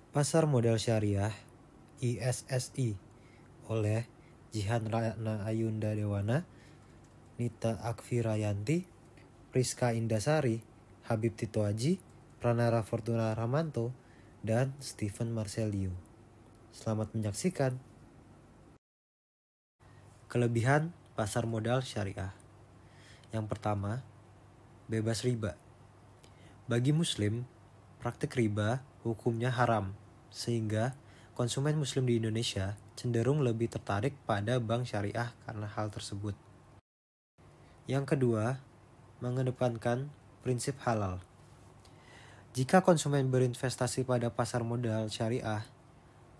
Pasar Modal Syariah (ISSI) oleh Jihan Ratna Ayunda Dewana, Nita Akvirayanti, Priska Indasari, Habib Tito Aji, Pranara Fortuna Ramanto, dan Stephen Marcelio. Selamat menyaksikan. Kelebihan pasar modal syariah. Yang pertama, bebas riba. Bagi muslim, praktik riba hukumnya haram, sehingga konsumen muslim di Indonesia cenderung lebih tertarik pada bank syariah karena hal tersebut. Yang kedua, mengedepankan prinsip halal. Jika konsumen berinvestasi pada pasar modal syariah,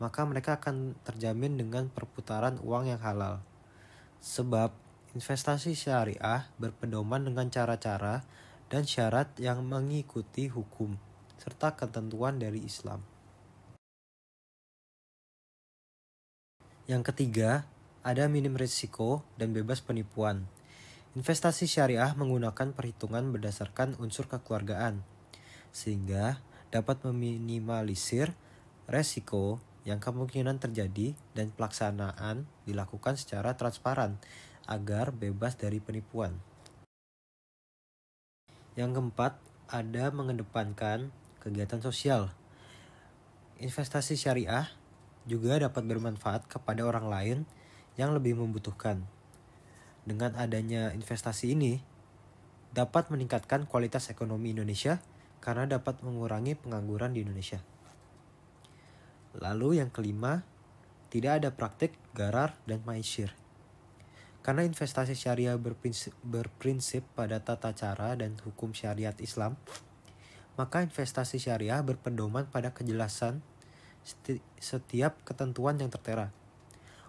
maka mereka akan terjamin dengan perputaran uang yang halal. Sebab investasi syariah berpedoman dengan cara-cara dan syarat yang mengikuti hukum serta ketentuan dari Islam. Yang ketiga, ada minim risiko dan bebas penipuan. Investasi syariah menggunakan perhitungan berdasarkan unsur kekeluargaan, sehingga dapat meminimalisir resiko yang kemungkinan terjadi dan pelaksanaan dilakukan secara transparan agar bebas dari penipuan. Yang keempat, ada mengedepankan kegiatan sosial. Investasi syariah juga dapat bermanfaat kepada orang lain yang lebih membutuhkan. Dengan adanya investasi ini, dapat meningkatkan kualitas ekonomi Indonesia karena dapat mengurangi pengangguran di Indonesia. Lalu yang kelima, tidak ada praktik gharar dan maisir. Karena investasi syariah berprinsip pada tata cara dan hukum syariat Islam, maka investasi syariah berpedoman pada kejelasan setiap ketentuan yang tertera.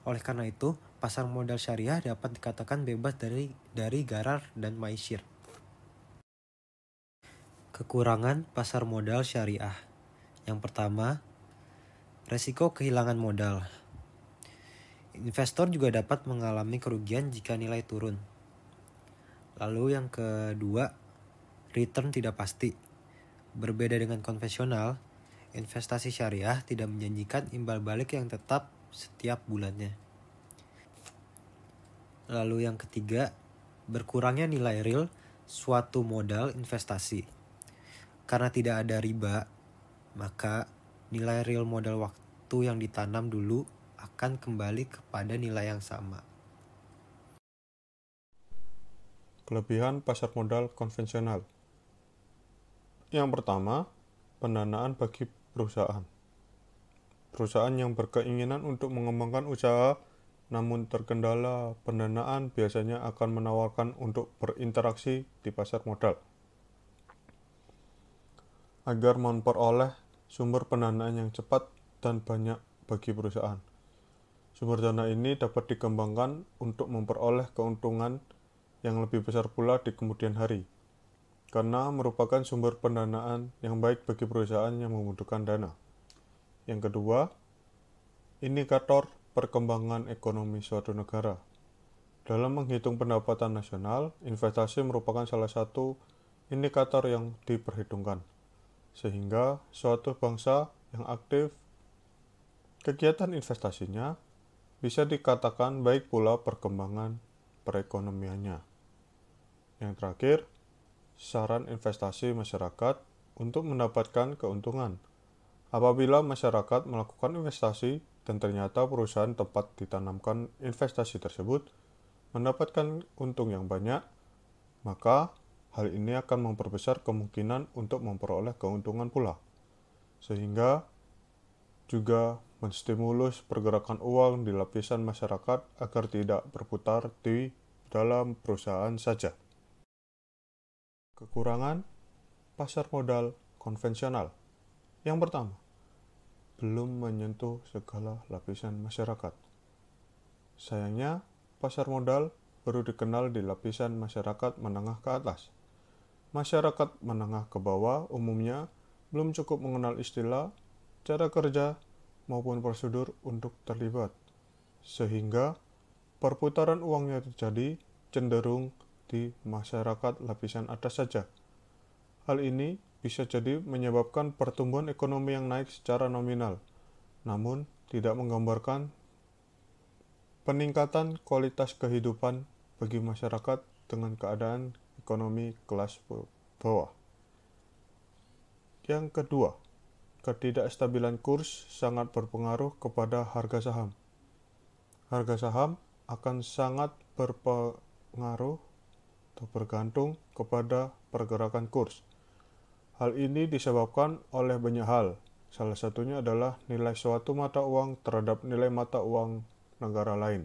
Oleh karena itu, pasar modal syariah dapat dikatakan bebas dari gharar dan maisir. Kekurangan pasar modal syariah. Yang pertama, resiko kehilangan modal. Investor juga dapat mengalami kerugian jika nilai turun. Lalu yang kedua, return tidak pasti. Berbeda dengan konvensional, investasi syariah tidak menjanjikan imbal balik yang tetap setiap bulannya. Lalu yang ketiga, berkurangnya nilai real suatu modal investasi. Karena tidak ada riba, maka nilai real modal waktu yang ditanam dulu akan kembali kepada nilai yang sama. Kelebihan pasar modal konvensional. Yang pertama, pendanaan bagi perusahaan. Perusahaan yang berkeinginan untuk mengembangkan usaha namun terkendala pendanaan biasanya akan menawarkan untuk berinteraksi di pasar modal agar memperoleh sumber pendanaan yang cepat dan banyak bagi perusahaan. Sumber dana ini dapat dikembangkan untuk memperoleh keuntungan yang lebih besar pula di kemudian hari, karena merupakan sumber pendanaan yang baik bagi perusahaan yang membutuhkan dana. Yang kedua, indikator perkembangan ekonomi suatu negara. Dalam menghitung pendapatan nasional, investasi merupakan salah satu indikator yang diperhitungkan, sehingga suatu bangsa yang aktif kegiatan investasinya bisa dikatakan baik pula perkembangan perekonomiannya. Yang terakhir, saran investasi masyarakat untuk mendapatkan keuntungan. Apabila masyarakat melakukan investasi dan ternyata perusahaan tempat ditanamkan investasi tersebut mendapatkan untung yang banyak, maka hal ini akan memperbesar kemungkinan untuk memperoleh keuntungan pula, sehingga juga menstimulus pergerakan uang di lapisan masyarakat agar tidak berputar di dalam perusahaan saja. Kekurangan pasar modal konvensional. Yang pertama, belum menyentuh segala lapisan masyarakat. Sayangnya, pasar modal baru dikenal di lapisan masyarakat menengah ke atas. Masyarakat menengah ke bawah umumnya belum cukup mengenal istilah, cara kerja, maupun prosedur untuk terlibat, sehingga perputaran uangnya cenderung di masyarakat lapisan atas saja. Hal ini bisa jadi menyebabkan pertumbuhan ekonomi yang naik secara nominal, namun tidak menggambarkan peningkatan kualitas kehidupan bagi masyarakat dengan keadaan ekonomi kelas bawah. Yang kedua, ketidakstabilan kurs sangat berpengaruh kepada harga saham. Harga saham akan sangat berpengaruh atau bergantung kepada pergerakan kurs. Hal ini disebabkan oleh banyak hal. Salah satunya adalah nilai suatu mata uang terhadap nilai mata uang negara lain.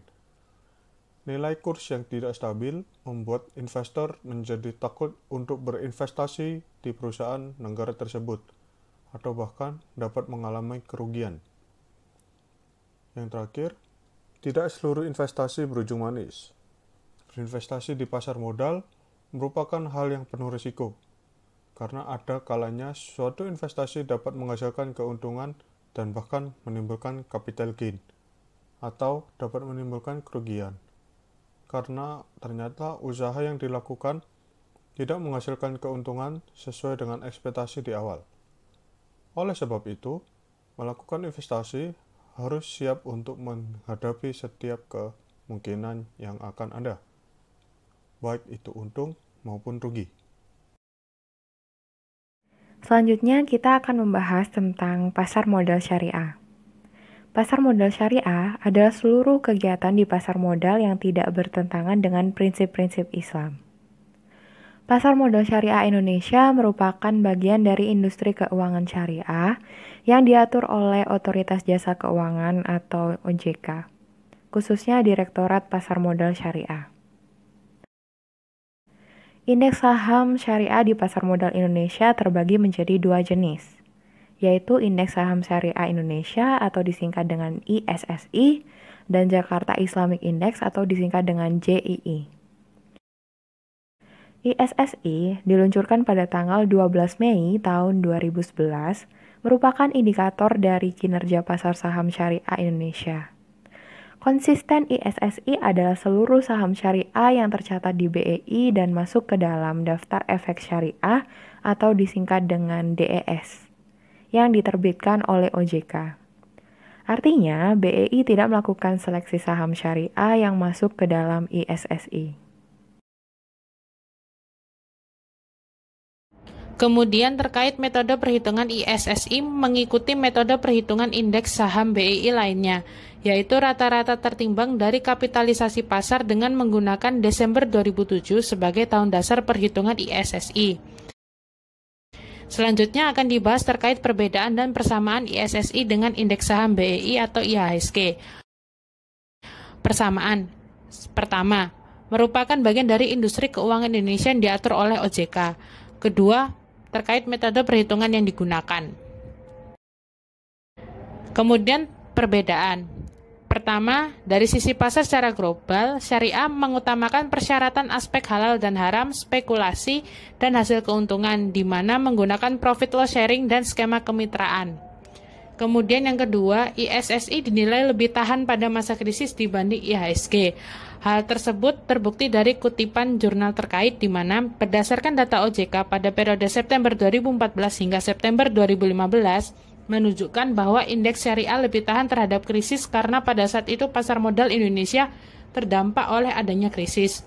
Nilai kurs yang tidak stabil membuat investor menjadi takut untuk berinvestasi di perusahaan negara tersebut, atau bahkan dapat mengalami kerugian. Yang terakhir, tidak seluruh investasi berujung manis. Berinvestasi di pasar modal merupakan hal yang penuh risiko, karena ada kalanya suatu investasi dapat menghasilkan keuntungan dan bahkan menimbulkan capital gain, atau dapat menimbulkan kerugian, karena ternyata usaha yang dilakukan tidak menghasilkan keuntungan sesuai dengan ekspektasi di awal. Oleh sebab itu, melakukan investasi harus siap untuk menghadapi setiap kemungkinan yang akan ada, baik itu untung maupun rugi. Selanjutnya kita akan membahas tentang pasar modal syariah. Pasar modal syariah adalah seluruh kegiatan di pasar modal yang tidak bertentangan dengan prinsip-prinsip Islam. Pasar modal syariah Indonesia merupakan bagian dari industri keuangan syariah yang diatur oleh Otoritas Jasa Keuangan atau OJK, khususnya Direktorat Pasar Modal Syariah. Indeks saham syariah di pasar modal Indonesia terbagi menjadi dua jenis, yaitu Indeks Saham Syariah Indonesia atau disingkat dengan ISSI dan Jakarta Islamic Index atau disingkat dengan JII. ISSI diluncurkan pada tanggal 12 Mei tahun 2011, merupakan indikator dari kinerja pasar saham syariah Indonesia. Konsisten ISSI adalah seluruh saham syariah yang tercatat di BEI dan masuk ke dalam daftar efek syariah atau disingkat dengan DES yang diterbitkan oleh OJK. Artinya, BEI tidak melakukan seleksi saham syariah yang masuk ke dalam ISSI. Kemudian terkait metode perhitungan ISSI mengikuti metode perhitungan indeks saham BEI lainnya, yaitu rata-rata tertimbang dari kapitalisasi pasar dengan menggunakan Desember 2007 sebagai tahun dasar perhitungan ISSI. Selanjutnya akan dibahas terkait perbedaan dan persamaan ISSI dengan indeks saham BEI atau IHSG. Persamaan. Pertama, merupakan bagian dari industri keuangan Indonesia yang diatur oleh OJK. Kedua, terkait metode perhitungan yang digunakan. Kemudian perbedaan. Pertama, dari sisi pasar secara global, syariah mengutamakan persyaratan aspek halal dan haram, spekulasi, dan hasil keuntungan, di mana menggunakan profit loss sharing dan skema kemitraan. Kemudian yang kedua, ISSI dinilai lebih tahan pada masa krisis dibanding IHSG. Hal tersebut terbukti dari kutipan jurnal terkait di mana berdasarkan data OJK pada periode September 2014 hingga September 2015 menunjukkan bahwa indeks syariah lebih tahan terhadap krisis karena pada saat itu pasar modal Indonesia terdampak oleh adanya krisis.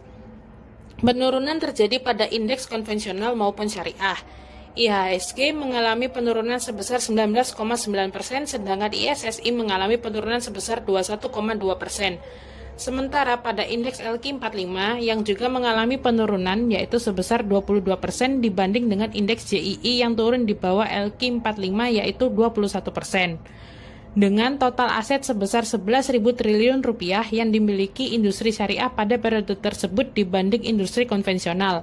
Penurunan terjadi pada indeks konvensional maupun syariah. IHSG mengalami penurunan sebesar 19,9%, sedangkan ISSI mengalami penurunan sebesar 21,2%. Sementara pada indeks LQ45 yang juga mengalami penurunan yaitu sebesar 22% dibanding dengan indeks JII yang turun di bawah LQ45 yaitu 21%. Dengan total aset sebesar 11.000 triliun rupiah yang dimiliki industri syariah pada periode tersebut dibanding industri konvensional.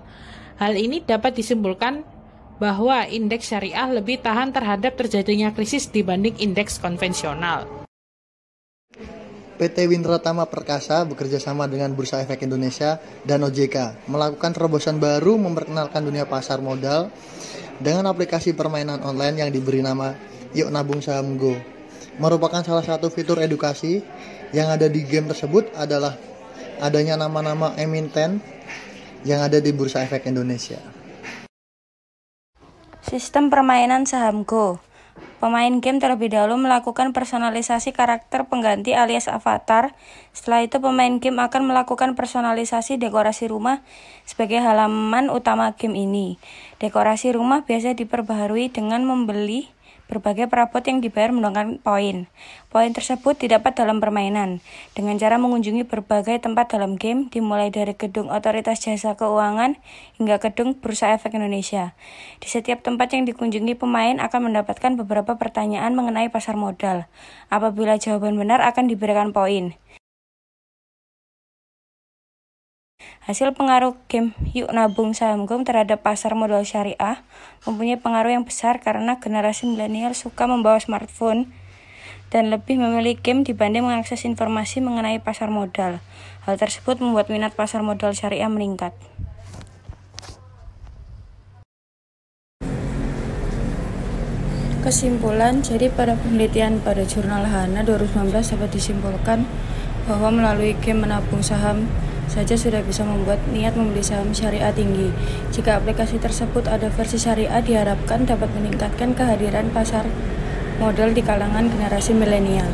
Hal ini dapat disimpulkan bahwa indeks syariah lebih tahan terhadap terjadinya krisis dibanding indeks konvensional. PT Winratama Perkasa bekerja sama dengan Bursa Efek Indonesia dan OJK melakukan terobosan baru memperkenalkan dunia pasar modal dengan aplikasi permainan online yang diberi nama Yuk Nabung Saham Go. Merupakan salah satu fitur edukasi yang ada di game tersebut adalah adanya nama-nama emiten yang ada di Bursa Efek Indonesia. Sistem permainan saham Go. Pemain game terlebih dahulu melakukan personalisasi karakter pengganti alias avatar. Setelah itu pemain game akan melakukan personalisasi dekorasi rumah sebagai halaman utama game ini. Dekorasi rumah biasa diperbaharui dengan membeli berbagai perabot yang dibayar menggunakan poin. Poin tersebut didapat dalam permainan dengan cara mengunjungi berbagai tempat dalam game, dimulai dari gedung Otoritas Jasa Keuangan hingga gedung Bursa Efek Indonesia. Di setiap tempat yang dikunjungi, pemain akan mendapatkan beberapa pertanyaan mengenai pasar modal. Apabila jawaban benar akan diberikan poin. Hasil pengaruh game Yuk Nabung Saham Go terhadap pasar modal syariah mempunyai pengaruh yang besar karena generasi milenial suka membawa smartphone dan lebih memilih game dibanding mengakses informasi mengenai pasar modal. Hal tersebut membuat minat pasar modal syariah meningkat. Kesimpulan, jadi pada penelitian pada jurnal Hana 2019 dapat disimpulkan bahwa melalui game menabung saham saja sudah bisa membuat niat membeli saham syariah tinggi. Jika aplikasi tersebut ada versi syariah, diharapkan dapat meningkatkan kehadiran pasar modal di kalangan generasi milenial.